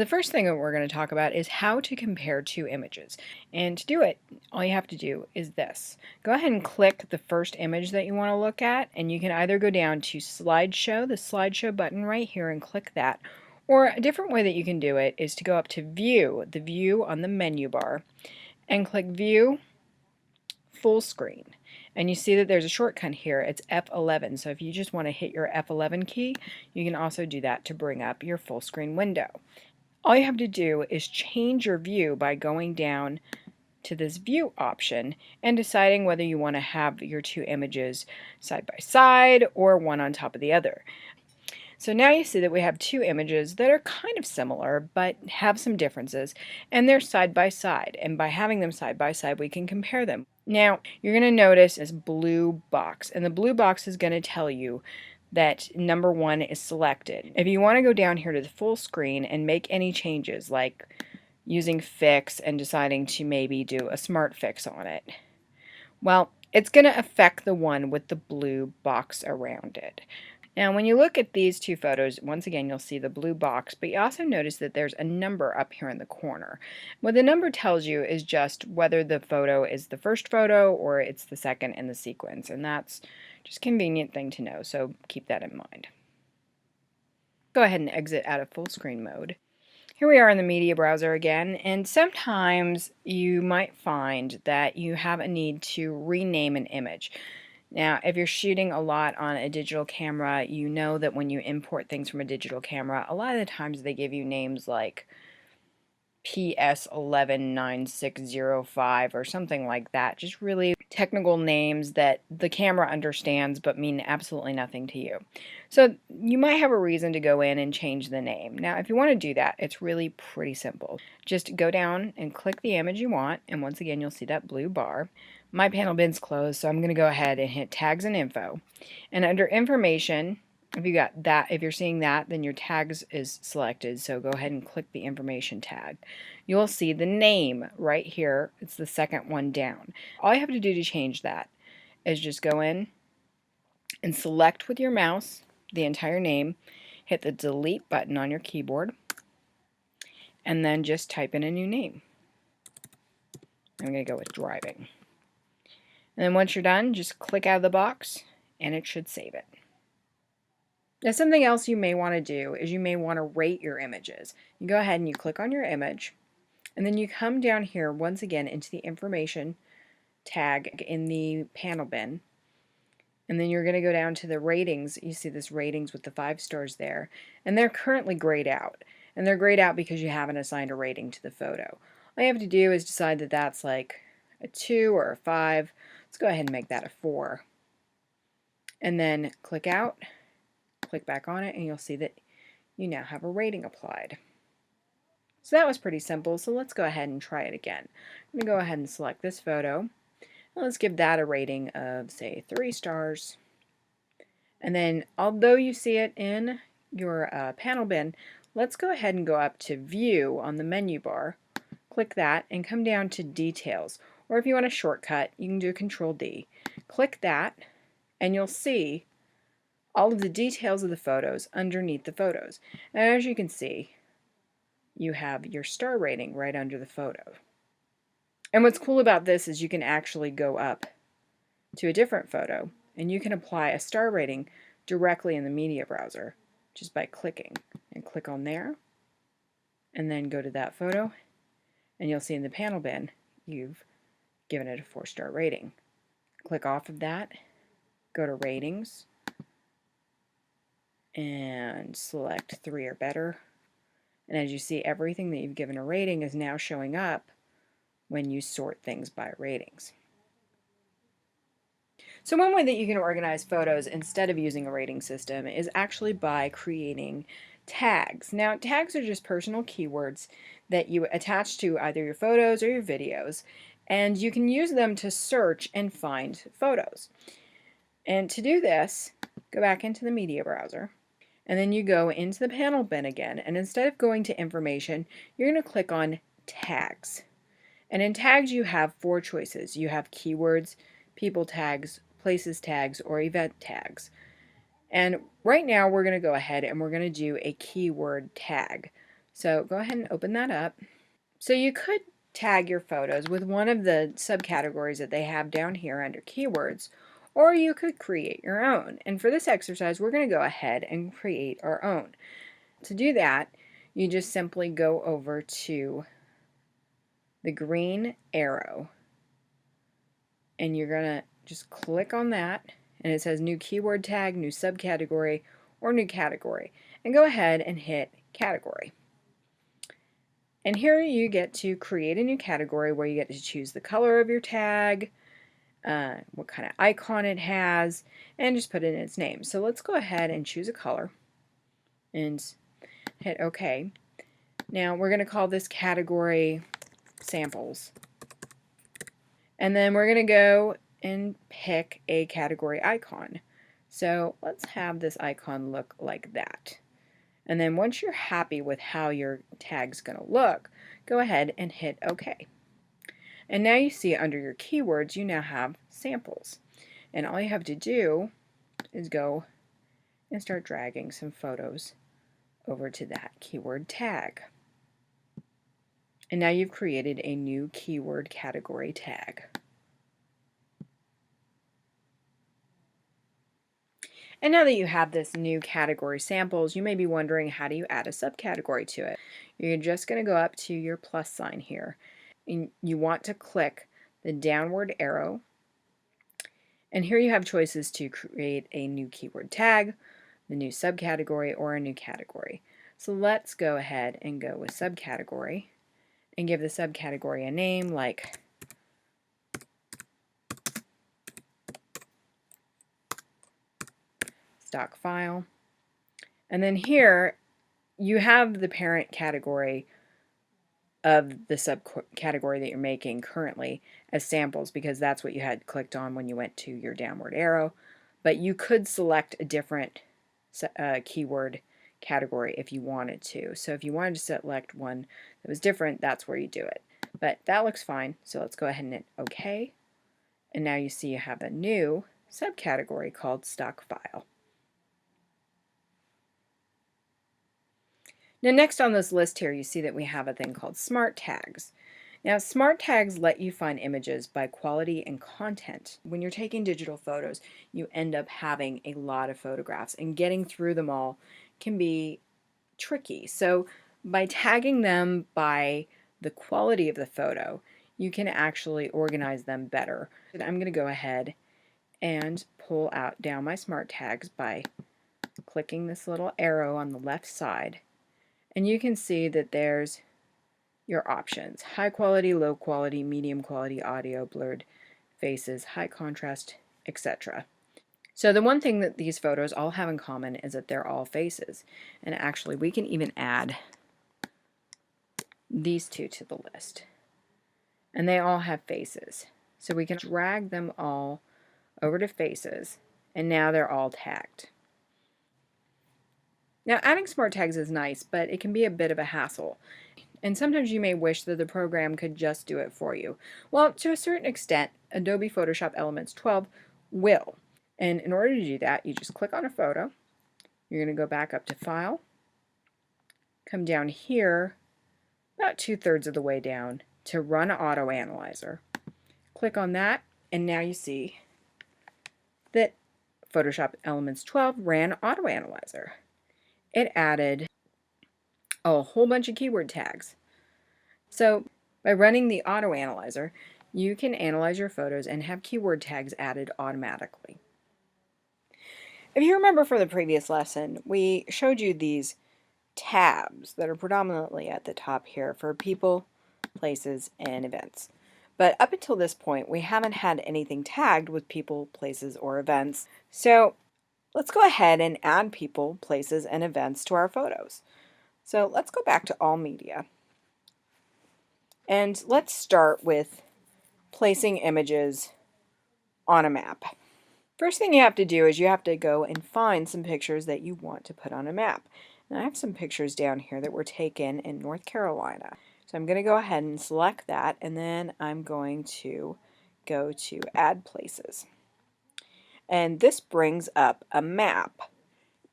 the first thing that we're going to talk about is how to compare two images. And to do it, all you have to do is this. Go ahead and click the first image that you want to look at, and you can either go down to Slideshow, the Slideshow button right here, and click that. Or a different way that you can do it is to go up to View, the View on the menu bar, and click View Full Screen. And you see that there's a shortcut here. It's F11. So if you just want to hit your F11 key, you can also do that to bring up your full screen window. All you have to do is change your view by going down to this view option and deciding whether you want to have your two images side by side or one on top of the other. So now you see that we have two images that are kind of similar but have some differences, and they're side by side, and by having them side by side we can compare them. Now you're going to notice this blue box, and the blue box is going to tell you that number 1 is selected. If you want to go down here to the full screen and make any changes, like using fix and deciding to maybe do a smart fix on it, well, it's going to affect the one with the blue box around it. Now when you look at these two photos, once again you'll see the blue box, but you also notice that there's a number up here in the corner. What the number tells you is just whether the photo is the first photo or it's the second in the sequence, and that's just a convenient thing to know, so keep that in mind. Go ahead and exit out of full screen mode. Here we are in the media browser again, and sometimes you might find that you have a need to rename an image. Now, if you're shooting a lot on a digital camera, you know that when you import things from a digital camera, a lot of the times they give you names like PS119605 or something like that. Just really technical names that the camera understands but mean absolutely nothing to you. So you might have a reason to go in and change the name. Now, if you want to do that, it's really pretty simple. Just go down and click the image you want, and once again, you'll see that blue bar. My panel bin's closed, so I'm going to go ahead and hit Tags and Info. And under Information, if you're seeing that, then your tags is selected, so go ahead and click the information tag. You'll see the name right here. It's the second one down. All you have to do to change that is just go in and select with your mouse the entire name, hit the delete button on your keyboard, and then just type in a new name. I'm going to go with driving. And then once you're done, just click out of the box and it should save it. Now something else you may want to do is you may want to rate your images. You go ahead and you click on your image, and then you come down here once again into the information tag in the panel bin, and then you're going to go down to the ratings. You see this ratings with the 5 stars there, and they're currently grayed out, and they're grayed out because you haven't assigned a rating to the photo. All you have to do is decide that that's like a 2 or a 5. Let's go ahead and make that a 4, and then click out, click back on it, and you'll see that you now have a rating applied. So that was pretty simple, so let's go ahead and try it again. I'm going to go ahead and select this photo, and let's give that a rating of, say, 3 stars. And then, although you see it in your panel bin, let's go ahead and go up to View on the menu bar, click that, and come down to Details. Or if you want a shortcut, you can do Control D. Click that, and you'll see all of the details of the photos underneath the photos. And as you can see, you have your star rating right under the photo. And what's cool about this is you can actually go up to a different photo and you can apply a star rating directly in the media browser just by clicking. And click on there and then go to that photo, and you'll see in the panel bin you've given it a 4-star rating. Click off of that, go to Ratings, and select 3 or better. And as you see, everything that you've given a rating is now showing up when you sort things by ratings. So one way that you can organize photos instead of using a rating system is actually by creating tags. Now, tags are just personal keywords that you attach to either your photos or your videos, and you can use them to search and find photos. And to do this, go back into the media browser, and then you go into the panel bin again, and instead of going to Information, you're going to click on Tags. And in tags you have 4 choices. You have keywords, people tags, places tags, or event tags. And right now we're going to go ahead and we're going to do a keyword tag. So go ahead and open that up. So you could tag your photos with one of the subcategories that they have down here under keywords, or you could create your own. And for this exercise, we're going to go ahead and create our own. To do that, you just simply go over to the green arrow, and you're going to just click on that, and it says new keyword tag, new subcategory, or new category. And go ahead and hit category. And here you get to create a new category where you get to choose the color of your tag, what kind of icon it has, and just put in its name. So let's go ahead and choose a color and hit OK. Now we're going to call this category samples. And then we're going to go and pick a category icon. So let's have this icon look like that. And then once you're happy with how your tag's going to look, go ahead and hit OK. And now you see under your keywords, you now have samples. And all you have to do is go and start dragging some photos over to that keyword tag. And now you've created a new keyword category tag. And now that you have this new category samples, you may be wondering, how do you add a subcategory to it? You're just going to go up to your plus sign here, and you want to click the downward arrow, and here you have choices to create a new keyword tag, the new subcategory, or a new category. So let's go ahead and go with subcategory and give the subcategory a name like stock file. And then here you have the parent category of the subcategory that you're making currently as samples, because that's what you had clicked on when you went to your downward arrow. But you could select a different keyword category if you wanted to. So if you wanted to select one that was different, that's where you do it. But that looks fine, so let's go ahead and hit OK. And now you see you have a new subcategory called stock file. Now next on this list here, you see that we have a thing called smart tags. Now smart tags let you find images by quality and content. When you're taking digital photos, you end up having a lot of photographs, and getting through them all can be tricky. So by tagging them by the quality of the photo, you can actually organize them better. I'm going to go ahead and pull out down my smart tags by clicking this little arrow on the left side. And you can see that there's your options: high quality, low quality, medium quality, audio, blurred faces, high contrast, etc. So the one thing that these photos all have in common is that they're all faces. And actually we can even add these two to the list. And they all have faces. So we can drag them all over to faces, and now they're all tagged. Now adding smart tags is nice, but it can be a bit of a hassle. And sometimes you may wish that the program could just do it for you. Well, to a certain extent, Adobe Photoshop Elements 12 will. And in order to do that, you just click on a photo. You're going to go back up to File, come down here about 2/3 of the way down to Run Auto Analyzer. Click on that, and now you see that Photoshop Elements 12 ran Auto Analyzer. It added a whole bunch of keyword tags. So by running the Auto Analyzer, you can analyze your photos and have keyword tags added automatically. If you remember from the previous lesson, we showed you these tabs that are predominantly at the top here for people, places, and events. But up until this point, we haven't had anything tagged with people, places, or events. So let's go ahead and add people, places, and events to our photos. So let's go back to All Media. And let's start with placing images on a map. First thing you have to do is you have to go and find some pictures that you want to put on a map. And I have some pictures down here that were taken in North Carolina. So I'm going to go ahead and select that, and then I'm going to go to Add Places. And this brings up a map.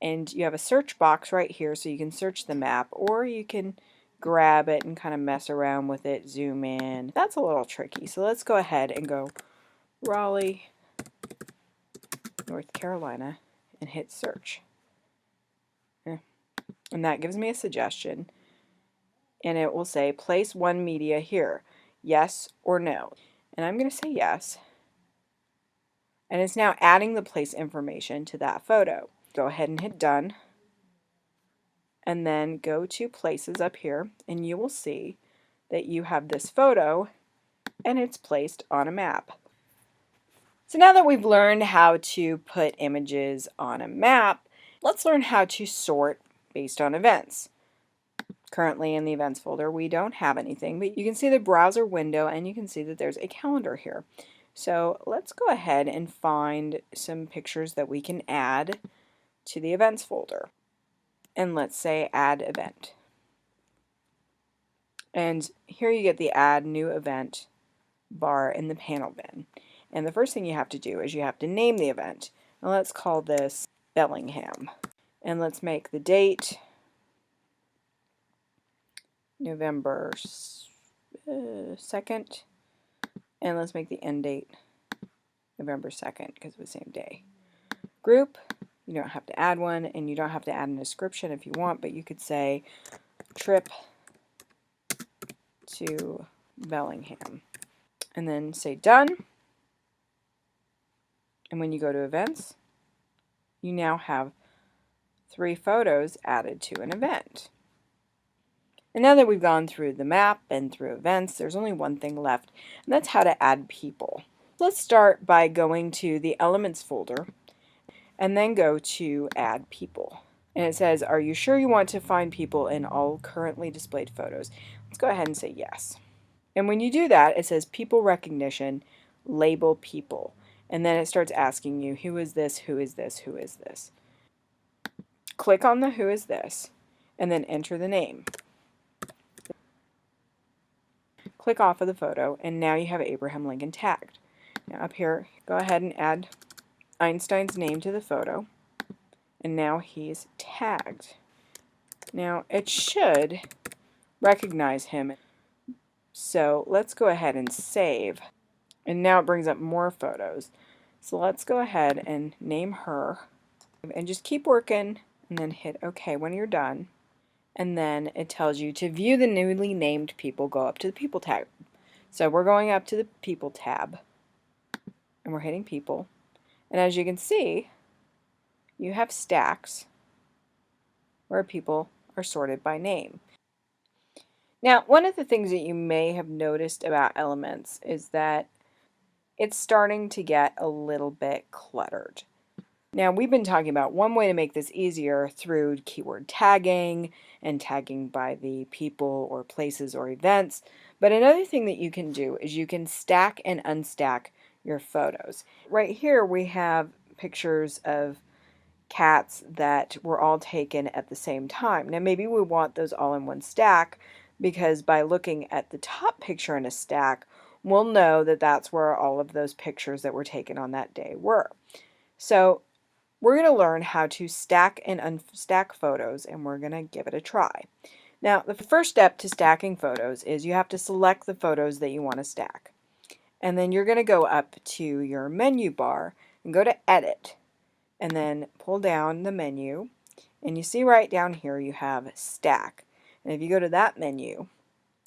And you have a search box right here so you can search the map, or you can grab it and kind of mess around with it, zoom in. That's a little tricky. So let's go ahead and go Raleigh, North Carolina, and hit search. And that gives me a suggestion. And it will say place one media here, yes or no. And I'm going to say yes. And it's now adding the place information to that photo. Go ahead and hit done. And then go to places up here, and you will see that you have this photo and it's placed on a map. So now that we've learned how to put images on a map, let's learn how to sort based on events. Currently in the events folder we don't have anything, but you can see the browser window and you can see that there's a calendar here. So let's go ahead and find some pictures that we can add to the events folder. And let's say add event. And here you get the add new event bar in the panel bin. And the first thing you have to do is you have to name the event. Now let's call this Bellingham. And let's make the date November 2nd. And let's make the end date November 2nd because of the same day. Group, you don't have to add one, and you don't have to add a description if you want, but you could say trip to Bellingham. And then say done. And when you go to events, you now have 3 photos added to an event. And now that we've gone through the map and through events, there's only one thing left, and that's how to add people. Let's start by going to the Elements folder and then go to Add People. And it says, are you sure you want to find people in all currently displayed photos? Let's go ahead and say yes. And when you do that, it says People Recognition, Label People. And then it starts asking you, who is this, who is this, who is this? Click on the who is this, and then enter the name. Click off of the photo, and now you have Abraham Lincoln tagged. Now up here, go ahead and add Einstein's name to the photo, and now he's tagged. Now it should recognize him, so let's go ahead and save, and now it brings up more photos. So let's go ahead and name her, and just keep working, and then hit OK when you're done. And then it tells you to view the newly named people, go up to the People tab. So we're going up to the People tab, and we're hitting People. And as you can see, you have stacks where people are sorted by name. Now, one of the things that you may have noticed about Elements is that it's starting to get a little bit cluttered. Now, we've been talking about one way to make this easier through keyword tagging and tagging by the people or places or events. But another thing that you can do is you can stack and unstack your photos. Right here we have pictures of cats that were all taken at the same time. Now maybe we want those all in one stack, because by looking at the top picture in a stack, we'll know that that's where all of those pictures that were taken on that day were. So we're going to learn how to stack and unstack photos, and we're going to give it a try. Now, the first step to stacking photos is you have to select the photos that you want to stack. And then you're going to go up to your menu bar and go to Edit, and then pull down the menu, and you see right down here you have Stack. And if you go to that menu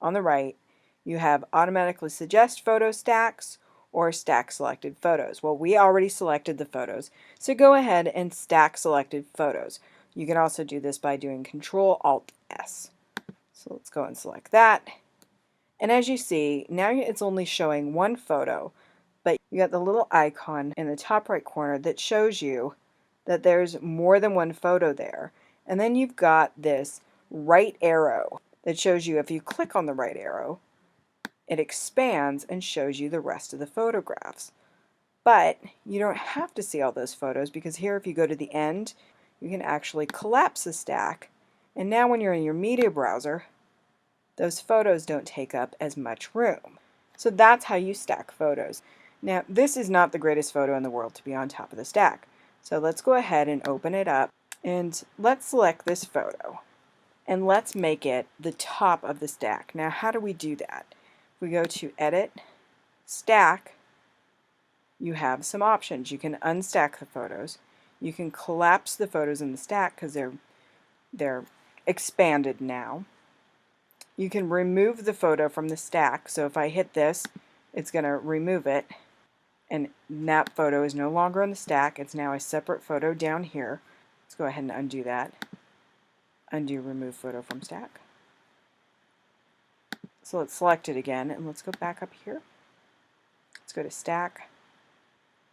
on the right, you have Automatically Suggest Photo Stacks or Stack Selected Photos. Well, we already selected the photos, so go ahead and stack selected photos. You can also do this by doing Control-Alt-S. So let's go and select that. And as you see, now it's only showing one photo, but you got the little icon in the top right corner that shows you that there's more than one photo there. And then you've got this right arrow that shows you if you click on the right arrow, it expands and shows you the rest of the photographs. But you don't have to see all those photos, because here if you go to the end, you can actually collapse the stack, and now when you're in your media browser, those photos don't take up as much room. So that's how you stack photos. Now this is not the greatest photo in the world to be on top of the stack. So let's go ahead and open it up, And let's select this photo and let's make it the top of the stack. Now how do we do that? We go to Edit, Stack. You have some options. You can unstack the photos. You can collapse the photos in the stack because they're expanded now. You can remove the photo from the stack. So if I hit this, it's going to remove it, and that photo is no longer in the stack. It's now a separate photo down here. Let's go ahead and undo that. Undo remove photo from stack. So let's select it again, and let's go back up here. Let's go to stack,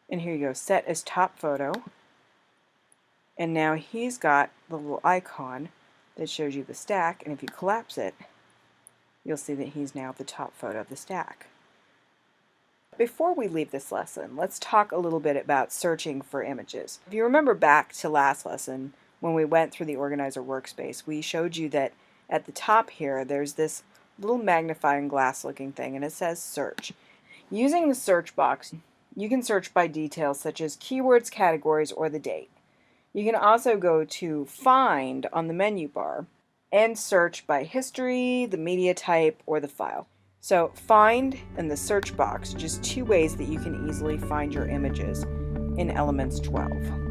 and here you go, set as top photo. And now he's got the little icon that shows you the stack, and if you collapse it, you'll see that he's now the top photo of the stack. Before we leave this lesson, let's talk a little bit about searching for images. If you remember back to last lesson, when we went through the Organizer workspace, we showed you that at the top here, there's this little magnifying glass looking thing, and it says search. Using the search box, you can search by details such as keywords, categories, or the date. You can also go to Find on the menu bar and search by history, the media type, or the file. So Find and the search box, just two ways that you can easily find your images in Elements 12.